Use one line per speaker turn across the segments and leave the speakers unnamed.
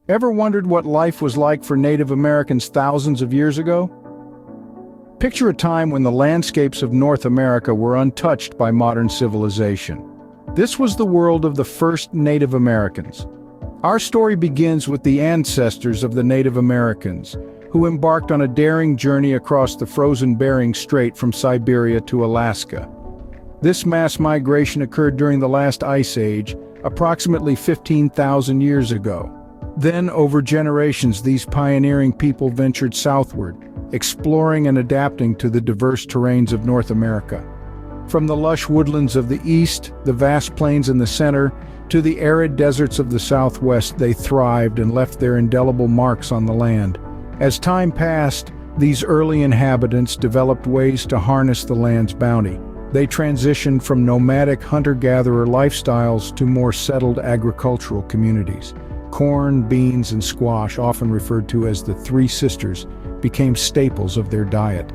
Ever wondered what life was like for Native Americans thousands of years ago? Picture a time when the landscapes of North America were untouched by modern civilization. This was the world of the first Native Americans. Our story begins with the ancestors of the Native Americans, who embarked on a daring journey across the frozen Bering Strait from Siberia to Alaska. This mass migration occurred during the last ice age, approximately 15,000 years ago. Then, over generations, these pioneering people ventured southward, exploring and adapting to the diverse terrains of North America. From the lush woodlands of the east, the vast plains in the center, to the arid deserts of the southwest, they thrived and left their indelible marks on the land. As time passed, these early inhabitants developed ways to harness the land's bounty. They transitioned from nomadic hunter-gatherer lifestyles to more settled agricultural communities. Corn, beans, and squash, often referred to as the Three Sisters, became staples of their diet.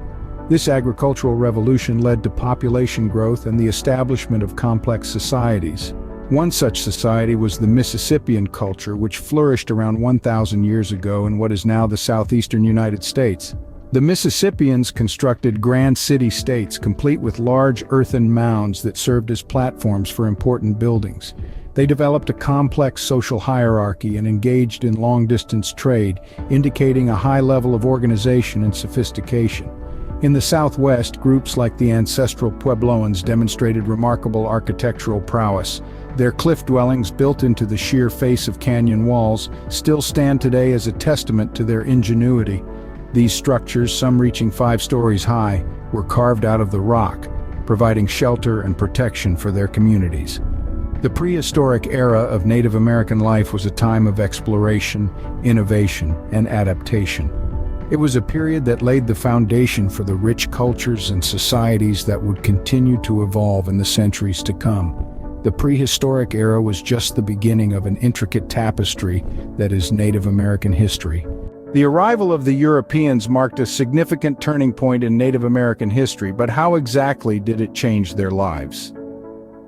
This agricultural revolution led to population growth and the establishment of complex societies. One such society was the Mississippian culture, which flourished around 1,000 years ago in what is now the southeastern United States. The Mississippians constructed grand city-states, complete with large earthen mounds that served as platforms for important buildings. They developed a complex social hierarchy and engaged in long-distance trade, indicating a high level of organization and sophistication. In the Southwest, groups like the ancestral Puebloans demonstrated remarkable architectural prowess. Their cliff dwellings, built into the sheer face of canyon walls, still stand today as a testament to their ingenuity. These structures, some reaching 5 stories high, were carved out of the rock, providing shelter and protection for their communities. The prehistoric era of Native American life was a time of exploration, innovation, and adaptation. It was a period that laid the foundation for the rich cultures and societies that would continue to evolve in the centuries to come. The prehistoric era was just the beginning of an intricate tapestry that is Native American history. The arrival of the Europeans marked a significant turning point in Native American history, but how exactly did it change their lives?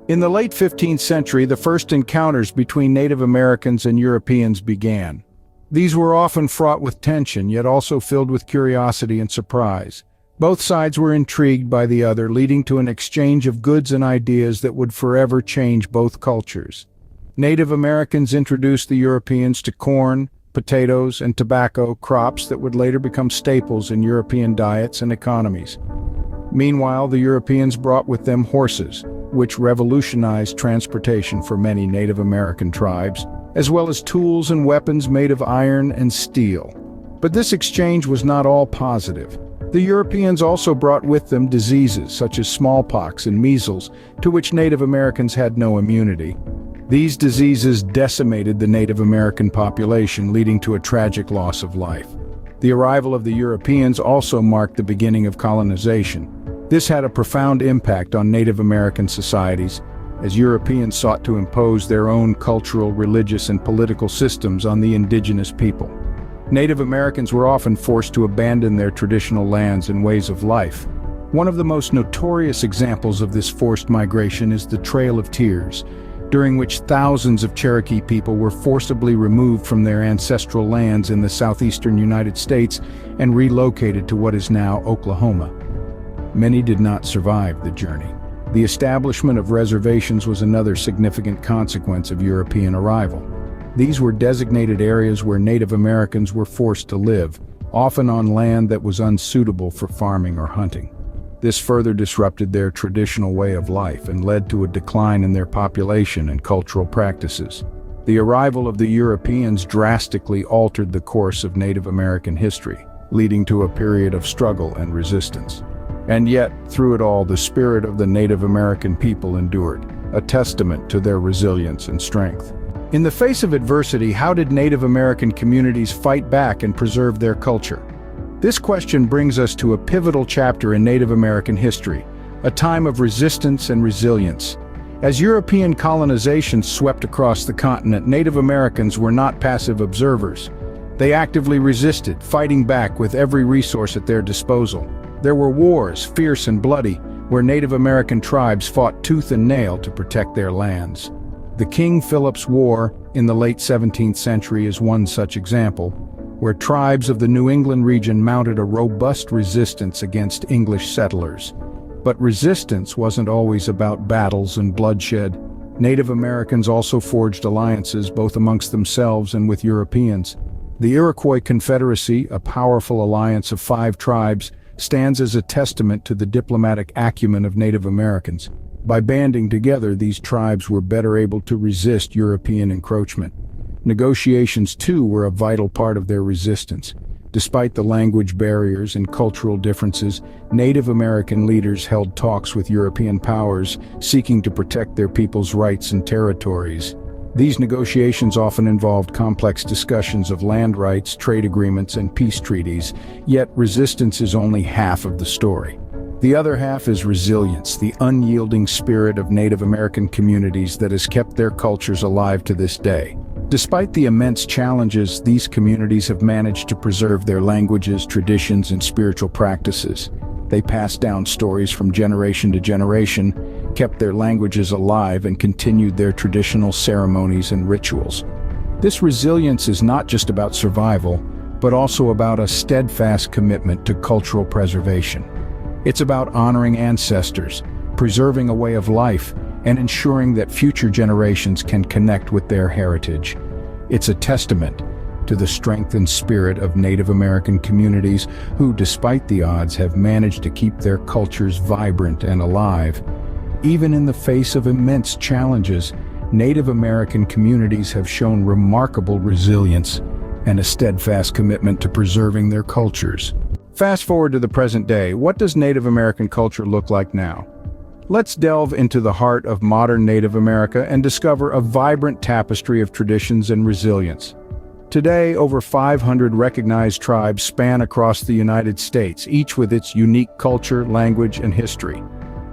In the late 15th century, the first encounters between Native Americans and Europeans began. These were often fraught with tension, yet also filled with curiosity and surprise. Both sides were intrigued by the other, leading to an exchange of goods and ideas that would forever change both cultures. Native Americans introduced the Europeans to corn, potatoes, and tobacco, crops that would later become staples in European diets and economies. Meanwhile, the Europeans brought with them horses, which revolutionized transportation for many Native American tribes, as well as tools and weapons made of iron and steel. But this exchange was not all positive. The Europeans also brought with them diseases such as smallpox and measles, to which Native Americans had no immunity. These diseases decimated the Native American population, leading to a tragic loss of life. The arrival of the Europeans also marked the beginning of colonization. This had a profound impact on Native American societies, as Europeans sought to impose their own cultural, religious, and political systems on the indigenous people. Native Americans were often forced to abandon their traditional lands and ways of life. One of the most notorious examples of this forced migration is the Trail of Tears, during which thousands of Cherokee people were forcibly removed from their ancestral lands in the southeastern United States and relocated to what is now Oklahoma. Many did not survive the journey. The establishment of reservations was another significant consequence of European arrival. These were designated areas where Native Americans were forced to live, often on land that was unsuitable for farming or hunting. This further disrupted their traditional way of life and led to a decline in their population and cultural practices. The arrival of the Europeans drastically altered the course of Native American history, leading to a period of struggle and resistance. And yet, through it all, the spirit of the Native American people endured, a testament to their resilience and strength. In the face of adversity, how did Native American communities fight back and preserve their culture? This question brings us to a pivotal chapter in Native American history, a time of resistance and resilience. As European colonization swept across the continent, Native Americans were not passive observers. They actively resisted, fighting back with every resource at their disposal. There were wars, fierce and bloody, where Native American tribes fought tooth and nail to protect their lands. The King Philip's War in the late 17th century is one such example, where tribes of the New England region mounted a robust resistance against English settlers. But resistance wasn't always about battles and bloodshed. Native Americans also forged alliances both amongst themselves and with Europeans. The Iroquois Confederacy, a powerful alliance of 5 tribes, stands as a testament to the diplomatic acumen of Native Americans. By banding together, these tribes were better able to resist European encroachment. Negotiations, too, were a vital part of their resistance. Despite the language barriers and cultural differences, Native American leaders held talks with European powers, seeking to protect their people's rights and territories. These negotiations often involved complex discussions of land rights, trade agreements, and peace treaties, yet resistance is only half of the story. The other half is resilience, the unyielding spirit of Native American communities that has kept their cultures alive to this day. Despite the immense challenges, these communities have managed to preserve their languages, traditions, and spiritual practices. They passed down stories from generation to generation, kept their languages alive, and continued their traditional ceremonies and rituals. This resilience is not just about survival, but also about a steadfast commitment to cultural preservation. It's about honoring ancestors, preserving a way of life, and ensuring that future generations can connect with their heritage. It's a testament to the strength and spirit of Native American communities who, despite the odds, have managed to keep their cultures vibrant and alive. Even in the face of immense challenges, Native American communities have shown remarkable resilience and a steadfast commitment to preserving their cultures. Fast forward to the present day, what does Native American culture look like now? Let's delve into the heart of modern Native America and discover a vibrant tapestry of traditions and resilience. Today, over 500 recognized tribes span across the United States, each with its unique culture, language, and history.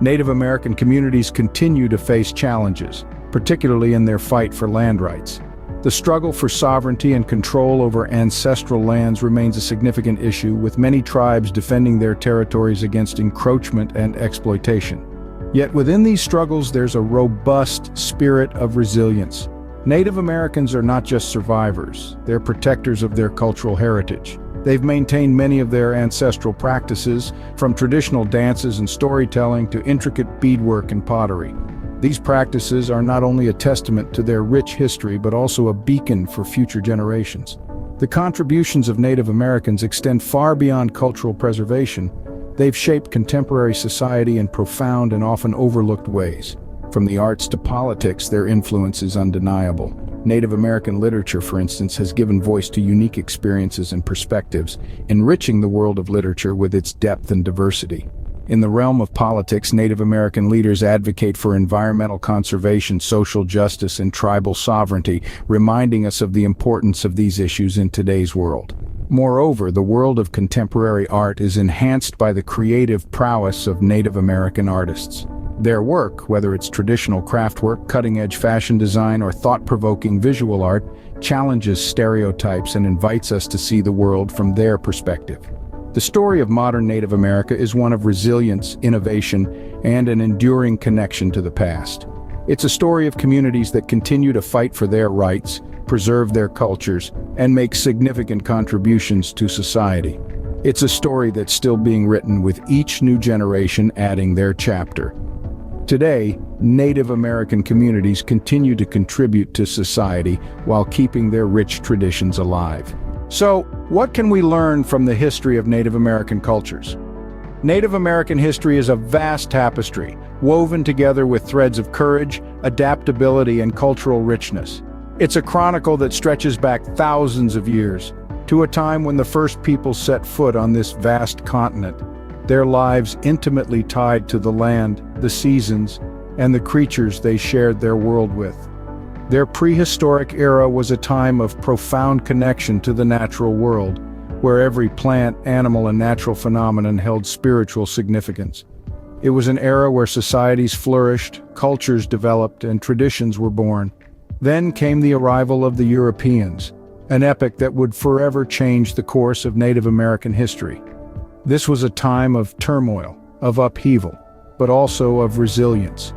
Native American communities continue to face challenges, particularly in their fight for land rights. The struggle for sovereignty and control over ancestral lands remains a significant issue, with many tribes defending their territories against encroachment and exploitation. Yet within these struggles, there's a robust spirit of resilience. Native Americans are not just survivors, they're protectors of their cultural heritage. They've maintained many of their ancestral practices, from traditional dances and storytelling to intricate beadwork and pottery. These practices are not only a testament to their rich history, but also a beacon for future generations. The contributions of Native Americans extend far beyond cultural preservation. They've shaped contemporary society in profound and often overlooked ways. From the arts to politics, their influence is undeniable. Native American literature, for instance, has given voice to unique experiences and perspectives, enriching the world of literature with its depth and diversity. In the realm of politics, Native American leaders advocate for environmental conservation, social justice, and tribal sovereignty, reminding us of the importance of these issues in today's world. Moreover, the world of contemporary art is enhanced by the creative prowess of Native American artists. Their work, whether it's traditional craftwork, cutting-edge fashion design, or thought-provoking visual art, challenges stereotypes and invites us to see the world from their perspective. The story of modern Native America is one of resilience, innovation, and an enduring connection to the past. It's a story of communities that continue to fight for their rights, preserve their cultures, and make significant contributions to society. It's a story that's still being written, with each new generation adding their chapter. Today, Native American communities continue to contribute to society while keeping their rich traditions alive. So, what can we learn from the history of Native American cultures? Native American history is a vast tapestry, woven together with threads of courage, adaptability, and cultural richness. It's a chronicle that stretches back thousands of years, to a time when the first people set foot on this vast continent, their lives intimately tied to the land, the seasons, and the creatures they shared their world with. Their prehistoric era was a time of profound connection to the natural world, where every plant, animal, and natural phenomenon held spiritual significance. It was an era where societies flourished, cultures developed, and traditions were born. Then came the arrival of the Europeans, an epoch that would forever change the course of Native American history. This was a time of turmoil, of upheaval, but also of resilience.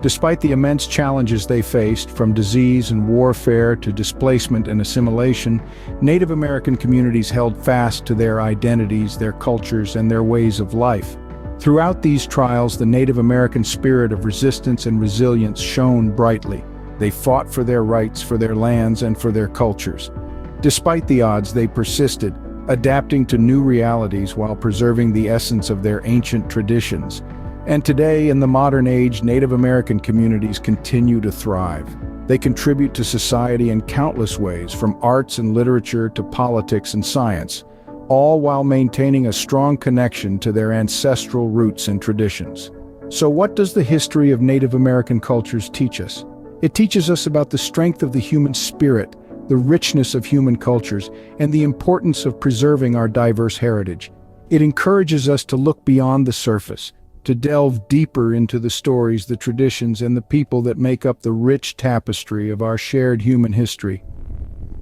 Despite the immense challenges they faced, from disease and warfare to displacement and assimilation, Native American communities held fast to their identities, their cultures, and their ways of life. Throughout these trials, the Native American spirit of resistance and resilience shone brightly. They fought for their rights, for their lands, and for their cultures. Despite the odds, they persisted, adapting to new realities while preserving the essence of their ancient traditions. And today, in the modern age, Native American communities continue to thrive. They contribute to society in countless ways, from arts and literature to politics and science, all while maintaining a strong connection to their ancestral roots and traditions. So what does the history of Native American cultures teach us? It teaches us about the strength of the human spirit, the richness of human cultures, and the importance of preserving our diverse heritage. It encourages us to look beyond the surface, to delve deeper into the stories, the traditions, and the people that make up the rich tapestry of our shared human history.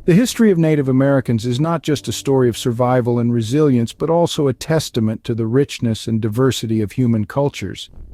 The history of Native Americans is not just a story of survival and resilience, but also a testament to the richness and diversity of human cultures.